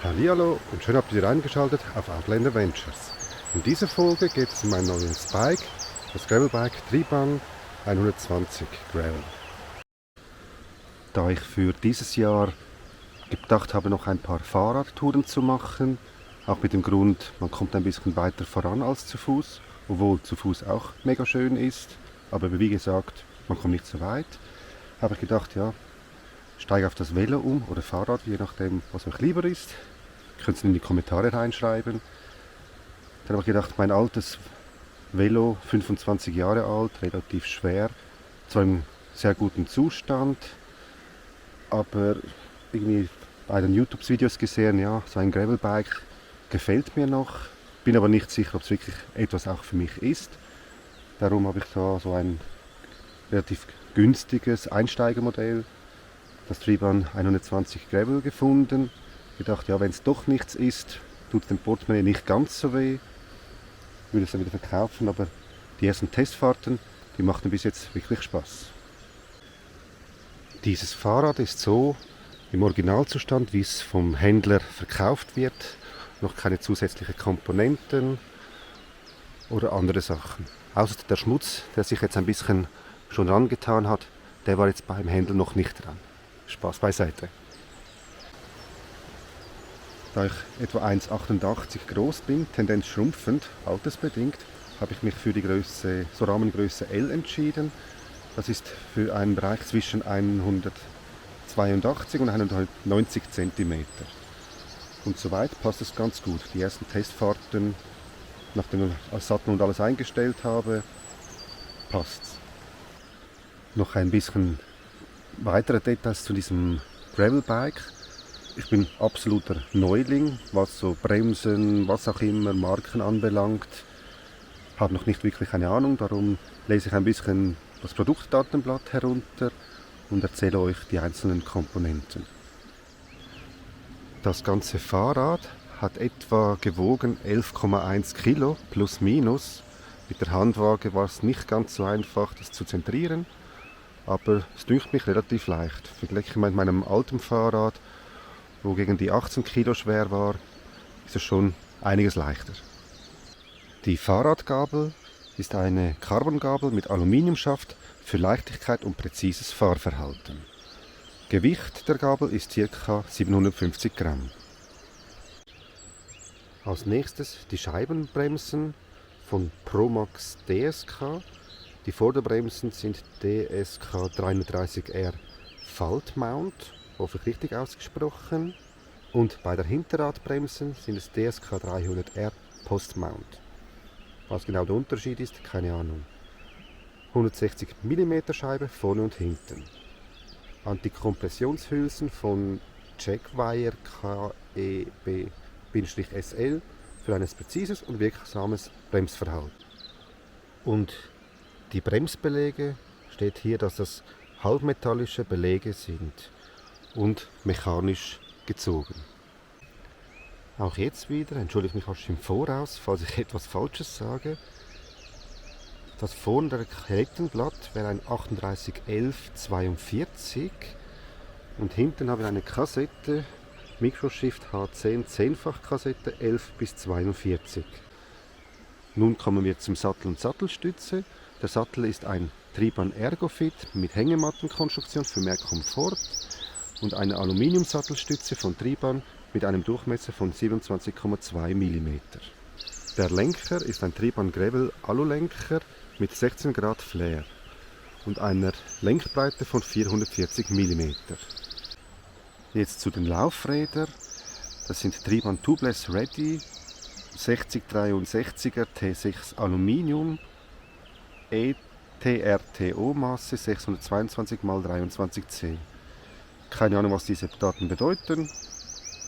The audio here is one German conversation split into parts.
Hallihallo und schön habt ihr eingeschaltet auf Outlander Ventures. In dieser Folge geht es um mein neues Bike, das Gravelbike Triban 120 Gravel. Da ich für dieses Jahr gedacht habe, noch ein paar Fahrradtouren zu machen, auch mit dem Grund, man kommt ein bisschen weiter voran als zu Fuß, obwohl zu Fuß auch mega schön ist, aber wie gesagt, man kommt nicht so weit, habe ich gedacht, ja, steige auf das Velo um oder Fahrrad, je nachdem, was euch lieber ist. Ihr könnt es in die Kommentare reinschreiben. Dann habe ich gedacht, mein altes Velo, 25 Jahre alt, relativ schwer, zwar im sehr guten Zustand, aber irgendwie bei den YouTube-Videos gesehen, ja, so ein Gravelbike gefällt mir noch. Bin aber nicht sicher, ob es wirklich etwas auch für mich ist. Darum habe ich da so ein relativ günstiges Einsteigermodell, das Triban 120 Gravel, gefunden. Ich dachte, ja, wenn es doch nichts ist, tut es dem Portemonnaie nicht ganz so weh. Ich würde es dann wieder verkaufen, aber die ersten Testfahrten, die machten bis jetzt wirklich Spaß. Dieses Fahrrad ist so im Originalzustand, wie es vom Händler verkauft wird. Noch keine zusätzlichen Komponenten oder andere Sachen. Außer der Schmutz, der sich jetzt ein bisschen schon rangetan hat, der war jetzt beim Händler noch nicht dran. Spaß beiseite. Da ich etwa 1,88 groß bin, Tendenz schrumpfend, altersbedingt, habe ich mich für die Größe, so Rahmengröße L entschieden. Das ist für einen Bereich zwischen 182 und 190 cm. Und soweit passt es ganz gut. Die ersten Testfahrten, nachdem ich als Sattel und alles eingestellt habe, passt's. Noch ein bisschen weitere Details zu diesem Gravelbike. Ich bin absoluter Neuling, was so Bremsen, was auch immer, Marken anbelangt. Habe noch nicht wirklich eine Ahnung, darum lese ich ein bisschen das Produktdatenblatt herunter und erzähle euch die einzelnen Komponenten. Das ganze Fahrrad hat etwa gewogen 11,1 Kilo plus minus. Mit der Handwaage war es nicht ganz so einfach, das zu zentrieren, aber es dünkt mich relativ leicht. Vergleiche mit meinem alten Fahrrad, wo gegen die 18 Kilo schwer war, ist es schon einiges leichter. Die Fahrradgabel ist eine Carbongabel mit Aluminiumschaft für Leichtigkeit und präzises Fahrverhalten. Gewicht der Gabel ist ca. 750 Gramm. Als nächstes die Scheibenbremsen von Promax DSK. Die Vorderbremsen sind DSK 330R Falт Mount, hoffe ich richtig ausgesprochen. Und bei der Hinterradbremsen sind es DSK 300R Post Mount. Was genau der Unterschied ist, keine Ahnung. 160 mm Scheibe vorne und hinten. Antikompressionshülsen von Jackwire KEB-SL für ein präzises und wirksames Bremsverhalten. Und die Bremsbeläge steht hier, dass das halbmetallische Beläge sind und mechanisch gezogen. Auch jetzt wieder, entschuldige mich fast im Voraus, falls ich etwas Falsches sage. Das vorne der Kettenblatt wäre ein 381142 und hinten habe ich eine Kassette, Microshift H10 10-fach-Kassette 11 bis 42. Nun kommen wir zum Sattel und Sattelstütze. Der Sattel ist ein Triban Ergofit mit Hängemattenkonstruktion für mehr Komfort und eine Aluminiumsattelstütze von Triban mit einem Durchmesser von 27,2 mm. Der Lenker ist ein Triban Gravel Alulenker mit 16 Grad Flair und einer Lenkbreite von 440 mm. Jetzt zu den Laufrädern. Das sind Triban Tubeless Ready 6063er T6 Aluminium ETRTO Maße 622 x 23C. Keine Ahnung, was diese Daten bedeuten,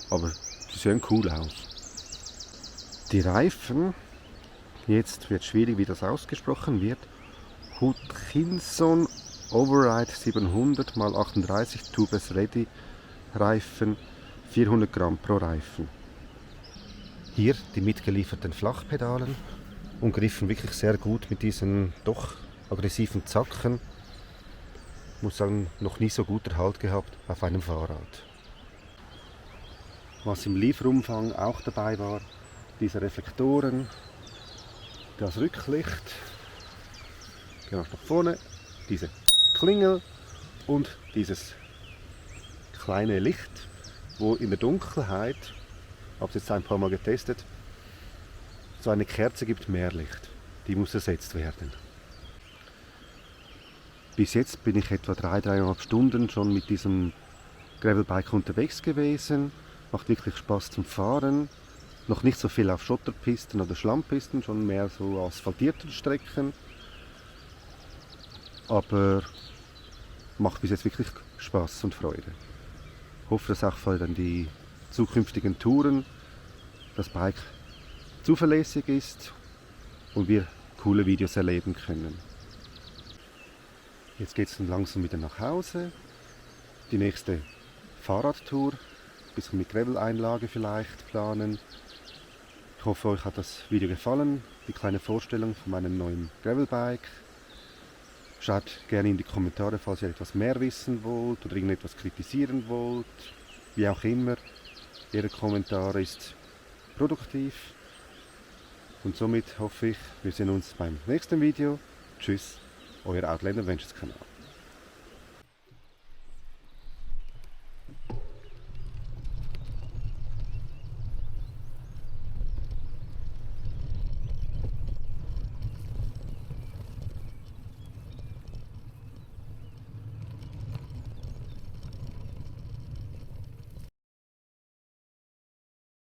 aber sie sehen cool aus. Die Reifen, jetzt wird schwierig, wie das ausgesprochen wird. Hutchinson Override 700 x 38 Tubeless Ready Reifen, 400 Gramm pro Reifen. Hier die mitgelieferten Flachpedalen und griffen wirklich sehr gut mit diesen doch aggressiven Zacken. Ich muss sagen, noch nie so guter Halt gehabt auf einem Fahrrad. Was im Lieferumfang auch dabei war, diese Reflektoren, das Rücklicht, gehen wir nach vorne, diese Klingel und dieses kleine Licht, wo in der Dunkelheit, ich habe es jetzt ein paar Mal getestet, so eine Kerze gibt mehr Licht. Die muss ersetzt werden. Bis jetzt bin ich etwa 3,5 Stunden schon mit diesem Gravelbike unterwegs gewesen. Macht wirklich Spaß zum Fahren. Noch nicht so viel auf Schotterpisten oder Schlammpisten, schon mehr so asphaltierten Strecken. Aber macht bis jetzt wirklich Spaß und Freude. Ich hoffe, dass auch für dann die zukünftigen Touren das Bike zuverlässig ist und wir coole Videos erleben können. Jetzt geht es dann langsam wieder nach Hause. Die nächste Fahrradtour, ein bisschen mit Gravel-Einlage vielleicht planen. Ich hoffe, euch hat das Video gefallen, die kleine Vorstellung von meinem neuen Gravelbike. Schaut gerne in die Kommentare, falls ihr etwas mehr wissen wollt oder irgendetwas kritisieren wollt. Wie auch immer, jeder Kommentar ist produktiv. Und somit hoffe ich, wir sehen uns beim nächsten Video. Tschüss, euer Outlander Adventures Kanal.